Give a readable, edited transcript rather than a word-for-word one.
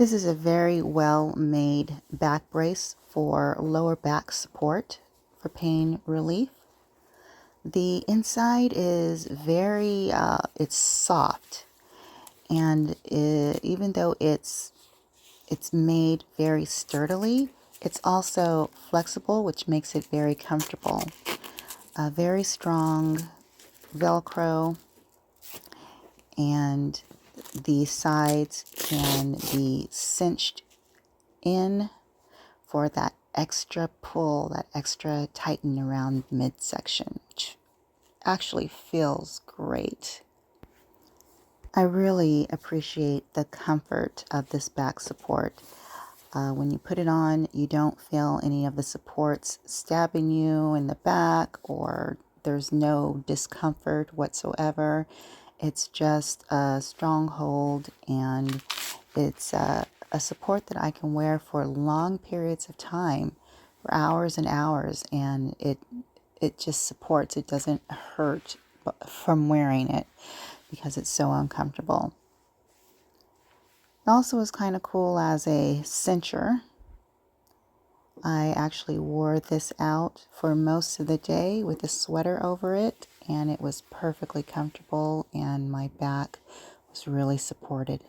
This is a very well made back brace for lower back support for pain relief. The inside is it's soft, and even though it's made very sturdily, it's also flexible, which makes it very comfortable. A very strong Velcro, and the sides can be cinched in for that extra pull, that extra tighten around midsection, which actually feels great. I really appreciate the comfort of this back support. When you put it on, you don't feel any of the supports stabbing you in the back, or there's no discomfort whatsoever. It's just a strong hold, and it's a support that I can wear for long periods of time, for hours and hours, and it just supports. It doesn't hurt from wearing it because it's so uncomfortable. It also is kind of cool as a cincher. I actually wore this out for most of the day with a sweater over it, and it was perfectly comfortable, and my back was really supported.